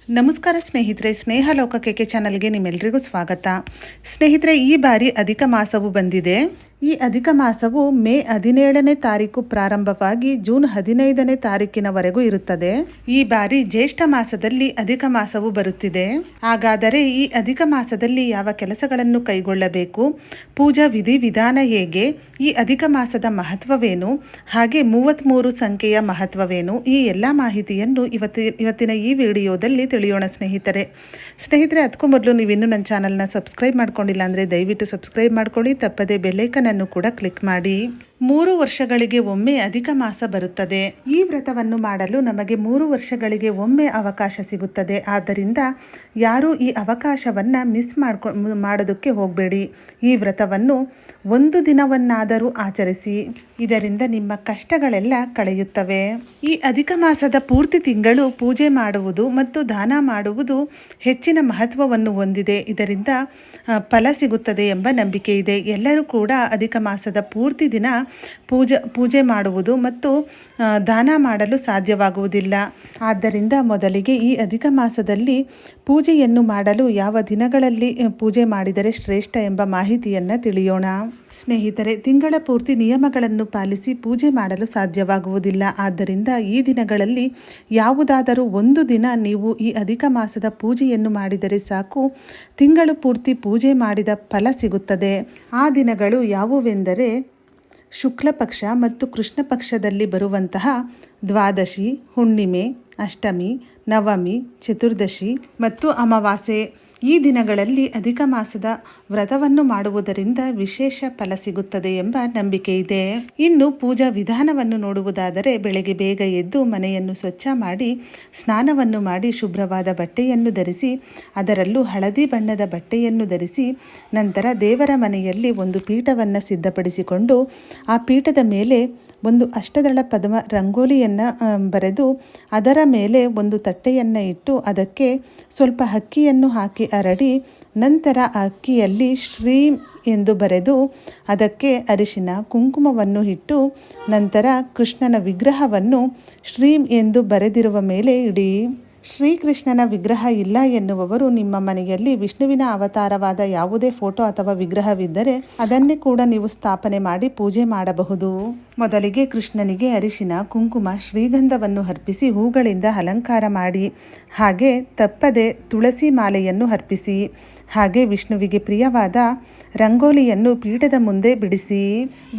ನಮಸ್ಕಾರ ಸ್ನೇಹಿತರೆ, ಸ್ನೇಹ ಲೋಕಕ್ಕೆ ಚಾನಲ್ಗೆ ನಿಮ್ಮೆಲ್ಲರಿಗೂ ಸ್ವಾಗತ. ಸ್ನೇಹಿತರೆ, ಈ ಬಾರಿ ಅಧಿಕ ಮಾಸವು ಬಂದಿದೆ. ಈ ಅಧಿಕ ಮಾಸವು ಮೇ 17ನೇ ತಾರೀಕು ಪ್ರಾರಂಭವಾಗಿ ಜೂನ್ 15ನೇ ತಾರೀಕಿನವರೆಗೂ ಇರುತ್ತದೆ. ಈ ಬಾರಿ ಜ್ಯೇಷ್ಠ ಮಾಸದಲ್ಲಿ ಅಧಿಕ ಮಾಸವು ಬರುತ್ತಿದೆ. ಹಾಗಾದರೆ ಈ ಅಧಿಕ ಮಾಸದಲ್ಲಿ ಯಾವ ಕೆಲಸಗಳನ್ನು ಕೈಗೊಳ್ಳಬೇಕು, ಪೂಜಾ ವಿಧಿವಿಧಾನ ಹೇಗೆ, ಈ ಅಧಿಕ ಮಾಸದ ಮಹತ್ವವೇನು, ಹಾಗೆ 33 ಸಂಖ್ಯೆಯ ಮಹತ್ವವೇನು, ಈ ಎಲ್ಲ ಮಾಹಿತಿಯನ್ನು ಇವತ್ತಿನ ಈ ವಿಡಿಯೋದಲ್ಲಿ ತಿಳಿಯೋಣ ಸ್ನೇಹಿತರೆ. ಅದಕ್ಕೂ ಮೊದಲು ನೀವು ಇನ್ನೂ ನನ್ನ ಚಾನಲ್ನ ಸಬ್ಸ್ಕ್ರೈಬ್ ಮಾಡ್ಕೊಂಡಿಲ್ಲ ಅಂದರೆ ದಯವಿಟ್ಟು ಸಬ್ಸ್ಕ್ರೈಬ್ ಮಾಡ್ಕೊಳ್ಳಿ. ತಪ್ಪದೇ ಬೆಲ್ಲೈಕನನ್ನು ಕೂಡ ಕ್ಲಿಕ್ ಮಾಡಿ. 3 ವರ್ಷಗಳಿಗೆ ಒಮ್ಮೆ ಅಧಿಕ ಮಾಸ ಬರುತ್ತದೆ. ಈ ವ್ರತವನ್ನು ಮಾಡಲು ನಮಗೆ 3 ವರ್ಷಗಳಿಗೆ ಒಮ್ಮೆ ಅವಕಾಶ ಸಿಗುತ್ತದೆ. ಆದ್ದರಿಂದ ಯಾರೂ ಈ ಅವಕಾಶವನ್ನು ಮಿಸ್ ಮಾಡೋದಕ್ಕೆ ಹೋಗಬೇಡಿ. ಈ ವ್ರತವನ್ನು ಒಂದು ದಿನವನ್ನಾದರೂ ಆಚರಿಸಿ. ಇದರಿಂದ ನಿಮ್ಮ ಕಷ್ಟಗಳೆಲ್ಲ ಕಳೆಯುತ್ತವೆ. ಈ ಅಧಿಕ ಮಾಸದ ಪೂರ್ತಿ ತಿಂಗಳು ಪೂಜೆ ಮಾಡುವುದು ಮತ್ತು ದಾನ ಮಾಡುವುದು ಹೆಚ್ಚಿನ ಮಹತ್ವವನ್ನು ಹೊಂದಿದೆ. ಇದರಿಂದ ಫಲ ಸಿಗುತ್ತದೆ ಎಂಬ ನಂಬಿಕೆ ಇದೆ. ಎಲ್ಲರೂ ಕೂಡ ಅಧಿಕ ಮಾಸದ ಪೂರ್ತಿ ದಿನ ಪೂಜೆ ಮಾಡುವುದು ಮತ್ತು ದಾನ ಮಾಡಲು ಸಾಧ್ಯವಾಗುವುದಿಲ್ಲ. ಆದ್ದರಿಂದ ಮೊದಲಿಗೆ ಈ ಅಧಿಕ ಮಾಸದಲ್ಲಿ ಪೂಜೆಯನ್ನು ಮಾಡಲು ಯಾವ ದಿನಗಳಲ್ಲಿ ಪೂಜೆ ಮಾಡಿದರೆ ಶ್ರೇಷ್ಠ ಎಂಬ ಮಾಹಿತಿಯನ್ನು ತಿಳಿಯೋಣ. ಸ್ನೇಹಿತರೆ, ತಿಂಗಳ ಪೂರ್ತಿ ನಿಯಮಗಳನ್ನು ಪಾಲಿಸಿ ಪೂಜೆ ಮಾಡಲು ಸಾಧ್ಯವಾಗುವುದಿಲ್ಲ. ಆದ್ದರಿಂದ ಈ ದಿನಗಳಲ್ಲಿ ಯಾವುದಾದರೂ ಒಂದು ದಿನ ನೀವು ಈ ಅಧಿಕ ಮಾಸದ ಪೂಜೆಯನ್ನು ಮಾಡಿದರೆ ಸಾಕು, ತಿಂಗಳು ಪೂರ್ತಿ ಪೂಜೆ ಮಾಡಿದ ಫಲ ಸಿಗುತ್ತದೆ. ಆ ದಿನಗಳು ಯಾವುವೆಂದರೆ ಶುಕ್ಲ ಪಕ್ಷ ಮತ್ತು ಕೃಷ್ಣ ಪಕ್ಷದಲ್ಲಿ ಬರುವಂತಹ ದ್ವಾದಶಿ, ಹುಣ್ಣಿಮೆ, ಅಷ್ಟಮಿ, ನವಮಿ, ಚತುರ್ದಶಿ ಮತ್ತು ಅಮಾವಾಸ್ಯೆ. ಈ ದಿನಗಳಲ್ಲಿ ಅಧಿಕ ಮಾಸದ ವ್ರತವನ್ನು ಮಾಡುವುದರಿಂದ ವಿಶೇಷ ಫಲ ಸಿಗುತ್ತದೆ ಎಂಬ ನಂಬಿಕೆ ಇದೆ. ಇನ್ನು ಪೂಜಾ ವಿಧಾನವನ್ನು ನೋಡುವುದಾದರೆ ಬೆಳಗ್ಗೆ ಬೇಗ ಎದ್ದು ಮನೆಯನ್ನು ಸ್ವಚ್ಛ ಮಾಡಿ ಸ್ನಾನವನ್ನು ಮಾಡಿ ಶುಭ್ರವಾದ ಬಟ್ಟೆಯನ್ನು ಧರಿಸಿ, ಅದರಲ್ಲೂ ಹಳದಿ ಬಣ್ಣದ ಬಟ್ಟೆಯನ್ನು ಧರಿಸಿ, ನಂತರ ದೇವರ ಮನೆಯಲ್ಲಿ ಒಂದು ಪೀಠವನ್ನು ಸಿದ್ಧಪಡಿಸಿಕೊಂಡು ಆ ಪೀಠದ ಮೇಲೆ ಒಂದು ಅಷ್ಟದಳ ಪದ್ಮ ರಂಗೋಲಿಯನ್ನು ಬರೆದು ಅದರ ಮೇಲೆ ಒಂದು ತಟ್ಟೆಯನ್ನು ಇಟ್ಟು ಅದಕ್ಕೆ ಸ್ವಲ್ಪ ಅಕ್ಕಿಯನ್ನು ಹಾಕಿ ಹರಡಿ, ನಂತರ ಆ ಅಕ್ಕಿಯಲ್ಲಿ ಶ್ರೀಂ ಎಂದು ಬರೆದು ಅದಕ್ಕೆ ಅರಿಶಿನ ಕುಂಕುಮವನ್ನು ಇಟ್ಟು, ನಂತರ ಕೃಷ್ಣನ ವಿಗ್ರಹವನ್ನು ಶ್ರೀಂ ಎಂದು ಬರೆದಿರುವ ಮೇಲೆ ಇಡಿ. ಶ್ರೀಕೃಷ್ಣನ ವಿಗ್ರಹ ಇಲ್ಲ ಎನ್ನುವವರು ನಿಮ್ಮ ಮನೆಯಲ್ಲಿ ವಿಷ್ಣುವಿನ ಅವತಾರವಾದ ಯಾವುದೇ ಫೋಟೋ ಅಥವಾ ವಿಗ್ರಹವಿದ್ದರೆ ಅದನ್ನೇ ಕೂಡ ನೀವು ಸ್ಥಾಪನೆ ಮಾಡಿ ಪೂಜೆ ಮಾಡಬಹುದು. ಮೊದಲಿಗೆ ಕೃಷ್ಣನಿಗೆ ಅರಿಶಿನ, ಕುಂಕುಮ, ಶ್ರೀಗಂಧವನ್ನು ಅರ್ಪಿಸಿ ಹೂಗಳಿಂದ ಅಲಂಕಾರ ಮಾಡಿ, ಹಾಗೆ ತಪ್ಪದೆ ತುಳಸಿ ಮಾಲೆಯನ್ನು ಅರ್ಪಿಸಿ, ಹಾಗೆ ವಿಷ್ಣುವಿಗೆ ಪ್ರಿಯವಾದ ರಂಗೋಲಿಯನ್ನು ಪೀಠದ ಮುಂದೆ ಬಿಡಿಸಿ.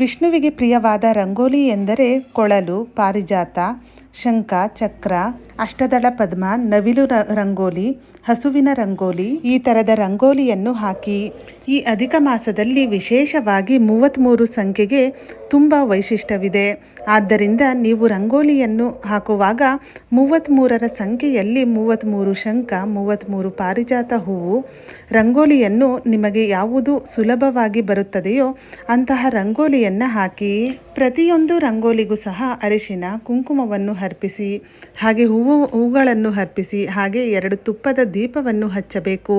ವಿಷ್ಣುವಿಗೆ ಪ್ರಿಯವಾದ ರಂಗೋಲಿ ಎಂದರೆ ಕೊಳಲು, ಪಾರಿಜಾತ, ಶಂಖ, ಚಕ್ರ, ಅಷ್ಟದಳ ಪದ್ಮ, ನವಿಲು ರಂಗೋಲಿ, ಹಸುವಿನ ರಂಗೋಲಿ, ಈ ಥರದ ರಂಗೋಲಿಯನ್ನು ಹಾಕಿ. ಈ ಅಧಿಕ ಮಾಸದಲ್ಲಿ ವಿಶೇಷವಾಗಿ 33 ಸಂಖ್ಯೆಗೆ ತುಂಬ ವೈಶಿಷ್ಟ್ಯವಿದೆ. ಆದ್ದರಿಂದ ನೀವು ರಂಗೋಲಿಯನ್ನು ಹಾಕುವಾಗ 33ರ ಸಂಖ್ಯೆಯಲ್ಲಿ 33 ಶಂಖ, 33 ಪಾರಿಜಾತ ಹೂವು ರಂಗೋಲಿಯನ್ನು ನಿಮಗೆ ಯಾವುದು ಸುಲಭವಾಗಿ ಬರುತ್ತದೆಯೋ ಅಂತಹ ರಂಗೋಲಿಯನ್ನು ಹಾಕಿ. ಪ್ರತಿಯೊಂದು ರಂಗೋಲಿಗೂ ಸಹ ಅರಿಶಿನ ಕುಂಕುಮವನ್ನು ಅರ್ಪಿಸಿ, ಹಾಗೆ ಹೂಗಳನ್ನು ಅರ್ಪಿಸಿ, ಹಾಗೆ 2 ತುಪ್ಪದ ದೀಪವನ್ನು ಹಚ್ಚಬೇಕು.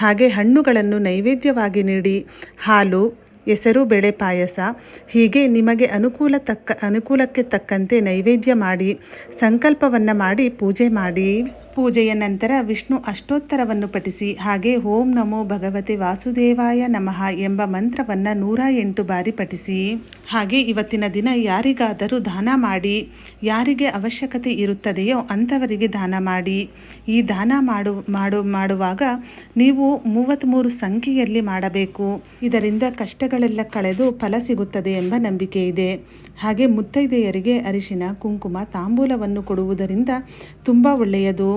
ಹಾಗೆ ಹಣ್ಣುಗಳನ್ನು ನೈವೇದ್ಯವಾಗಿ ನೀಡಿ, ಹಾಲು, ಹೆಸರು ಬೇಳೆ ಪಾಯಸ, ಹೀಗೆ ನಿಮಗೆ ಅನುಕೂಲಕ್ಕೆ ತಕ್ಕಂತೆ ನೈವೇದ್ಯ ಮಾಡಿ ಸಂಕಲ್ಪವನ್ನು ಮಾಡಿ ಪೂಜೆ ಮಾಡಿ. ಪೂಜೆಯ ನಂತರ ವಿಷ್ಣು ಅಷ್ಟೋತ್ತರವನ್ನು ಪಠಿಸಿ, ಹಾಗೆ ಓಂ ನಮೋ ಭಗವತೆ ವಾಸುದೇವಾಯ ನಮಃ ಎಂಬ ಮಂತ್ರವನ್ನು 108 ಬಾರಿ ಪಠಿಸಿ. ಹಾಗೆ ಇವತ್ತಿನ ದಿನ ಯಾರಿಗಾದರೂ ದಾನ ಮಾಡಿ, ಯಾರಿಗೆ ಅವಶ್ಯಕತೆ ಇರುತ್ತದೆಯೋ ಅಂಥವರಿಗೆ ದಾನ ಮಾಡಿ. ಈ ದಾನ ಮಾಡುವಾಗ ನೀವು 33 ಸಂಖ್ಯೆಯಲ್ಲಿ ಮಾಡಬೇಕು. ಇದರಿಂದ ಕಷ್ಟಗಳೆಲ್ಲ ಕಳೆದು ಫಲ ಸಿಗುತ್ತದೆ ಎಂಬ ನಂಬಿಕೆ ಇದೆ. ಹಾಗೆ ಮುತ್ತೈದೆಯರಿಗೆ ಅರಿಶಿನ, ಕುಂಕುಮ, ತಾಂಬೂಲವನ್ನು ಕೊಡುವುದರಿಂದ ತುಂಬ ಒಳ್ಳೆಯದು.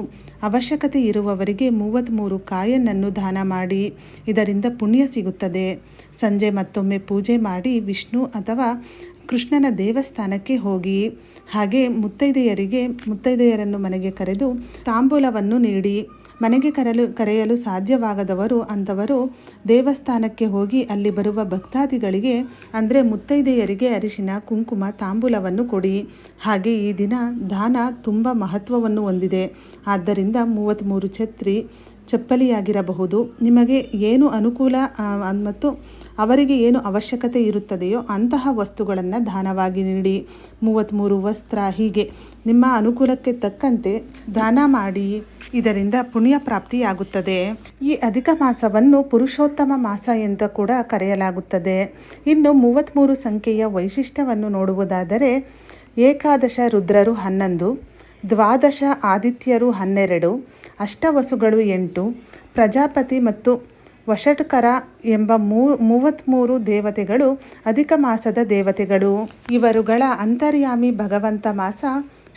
ಅವಶ್ಯಕತೆ ಇರುವವರಿಗೆ 33 ಕಾಯನ್ನನ್ನು ದಾನ ಮಾಡಿ. ಇದರಿಂದ ಪುಣ್ಯ ಸಿಗುತ್ತದೆ. ಸಂಜೆ ಮತ್ತೊಮ್ಮೆ ಪೂಜೆ ಮಾಡಿ ವಿಷ್ಣು ಅಥವಾ ಕೃಷ್ಣನ ದೇವಸ್ಥಾನಕ್ಕೆ ಹೋಗಿ, ಹಾಗೆ ಮುತ್ತೈದೆಯರನ್ನು ಮನೆಗೆ ಕರೆದು ತಾಂಬೂಲವನ್ನು ನೀಡಿ. ಮನೆಗೆ ಕರೆಯಲು ಸಾಧ್ಯವಾಗದವರು ಅಂಥವರು ದೇವಸ್ಥಾನಕ್ಕೆ ಹೋಗಿ ಅಲ್ಲಿ ಬರುವ ಭಕ್ತಾದಿಗಳಿಗೆ ಅಂದರೆ ಮುತ್ತೈದೆಯರಿಗೆ ಅರಿಶಿನ, ಕುಂಕುಮ, ತಾಂಬೂಲವನ್ನು ಕೊಡಿ. ಹಾಗೆ ಈ ದಿನ ದಾನ ತುಂಬ ಮಹತ್ವವನ್ನು ಹೊಂದಿದೆ. ಆದ್ದರಿಂದ 33 ಛತ್ರಿ, ಚಪ್ಪಲಿಯಾಗಿರಬಹುದು, ನಿಮಗೆ ಏನು ಅನುಕೂಲ ಮತ್ತು ಅವರಿಗೆ ಏನು ಅವಶ್ಯಕತೆ ಇರುತ್ತದೆಯೋ ಅಂತಹ ವಸ್ತುಗಳನ್ನು ದಾನವಾಗಿ ನೀಡಿ. 33 ವಸ್ತ್ರ, ಹೀಗೆ ನಿಮ್ಮ ಅನುಕೂಲಕ್ಕೆ ತಕ್ಕಂತೆ ದಾನ ಮಾಡಿ. ಇದರಿಂದ ಪುಣ್ಯ ಪ್ರಾಪ್ತಿಯಾಗುತ್ತದೆ. ಈ ಅಧಿಕ ಮಾಸವನ್ನು ಪುರುಷೋತ್ತಮ ಮಾಸ ಎಂದು ಕೂಡ ಕರೆಯಲಾಗುತ್ತದೆ. ಇನ್ನು 33 ಸಂಖ್ಯೆಯ ವೈಶಿಷ್ಟ್ಯವನ್ನು ನೋಡುವುದಾದರೆ, ಏಕಾದಶ ರುದ್ರರು 11, ದ್ವಾದಶ ಆದಿತ್ಯರು 12, ಅಷ್ಟವಸುಗಳು 8, ಪ್ರಜಾಪತಿ ಮತ್ತು ವಷಟ್ಕರ ಎಂಬ 33 ದೇವತೆಗಳು ಅಧಿಕ ಮಾಸದ ದೇವತೆಗಳು. ಇವರುಗಳ ಅಂತರ್ಯಾಮಿ ಭಗವಂತ ಮಾಸ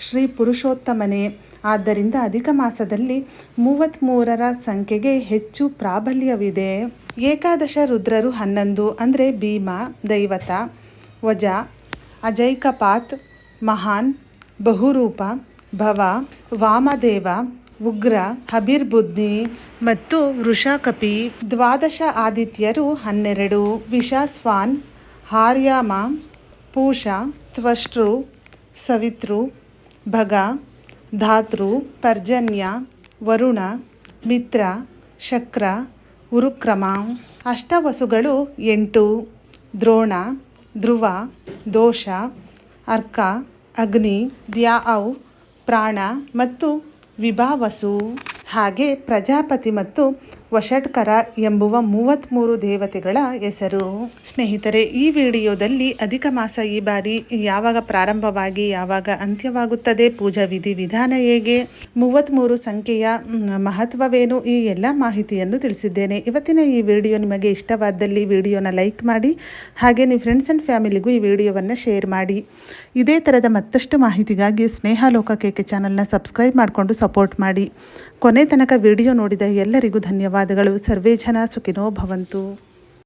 ಶ್ರೀ ಪುರುಷೋತ್ತಮನೇ. ಆದ್ದರಿಂದ ಅಧಿಕ ಮಾಸದಲ್ಲಿ 33ರ ಸಂಖ್ಯೆಗೆ ಹೆಚ್ಚು ಪ್ರಾಬಲ್ಯವಿದೆ. ಏಕಾದಶ ರುದ್ರರು 11 ಅಂದರೆ ಭೀಮ, ದೈವತ, ವಜ, ಅಜೈಕಪಾತ್, ಮಹಾನ್, ಬಹುರೂಪ, ಭವ, ವಾಮದೇವ, ಉಗ್ರ, ಹಬಿರ್ಬುದ್ನಿ ಮತ್ತು ವೃಷಕಪಿ. ದ್ವಾದಶ ಆದಿತ್ಯರು 12, ವಿಷಾಸ್ವಾನ್, ಹಾರ್ಯಾಮ, ಪೂಷ, ತ್ವಷ್ಟೃ, ಸವಿತೃ, ಭಗ, ಧಾತೃ, ಪರ್ಜನ್ಯ, ವರುಣ, ಮಿತ್ರ, ಶಕ್ರ, ಉರುಕ್ರಮ. ಅಷ್ಟವಸುಗಳು 8, ದ್ರೋಣ, ಧ್ರುವ, ದೋಷ, ಅರ್ಕ, ಅಗ್ನಿ, ದ್ಯಾಔ, ಪ್ರಾಣ ಮತ್ತು ವಿಭಾವಸು. ಹಾಗೆ ಪ್ರಜಾಪತಿ ಮತ್ತು ವಷಟ್ಕರ ಎಂಬುವ 33 ದೇವತೆಗಳ ಹೆಸರು. ಸ್ನೇಹಿತರೆ, ಈ ವಿಡಿಯೋದಲ್ಲಿ ಅಧಿಕ ಮಾಸ ಈ ಬಾರಿ ಯಾವಾಗ ಪ್ರಾರಂಭವಾಗಿ ಯಾವಾಗ ಅಂತ್ಯವಾಗುತ್ತದೆ, ಪೂಜಾ ವಿಧಿ ವಿಧಾನ ಹೇಗೆ, 33 ಸಂಖ್ಯೆಯ ಮಹತ್ವವೇನು, ಈ ಎಲ್ಲ ಮಾಹಿತಿಯನ್ನು ತಿಳಿಸಿದ್ದೇನೆ. ಇವತ್ತಿನ ಈ ವಿಡಿಯೋ ನಿಮಗೆ ಇಷ್ಟವಾದಲ್ಲಿ ವಿಡಿಯೋನ ಲೈಕ್ ಮಾಡಿ, ಹಾಗೆ ನಿಮ್ಮ ಫ್ರೆಂಡ್ಸ್ ಆ್ಯಂಡ್ ಫ್ಯಾಮಿಲಿಗೂ ಈ ವಿಡಿಯೋವನ್ನು ಶೇರ್ ಮಾಡಿ. ಇದೇ ಥರದ ಮತ್ತಷ್ಟು ಮಾಹಿತಿಗಾಗಿ ಸ್ನೇಹಲೋಕ KK ಚಾನಲ್ನ ಸಬ್ಸ್ಕ್ರೈಬ್ ಮಾಡಿಕೊಂಡು ಸಪೋರ್ಟ್ ಮಾಡಿ. ಕೊನೆ ತನಕ ವಿಡಿಯೋ ನೋಡಿದ ಎಲ್ಲರಿಗೂ ಧನ್ಯವಾದಗಳು. ಸರ್ವೇ ಜನ ಸುಖಿನೋ ಭವಂತು.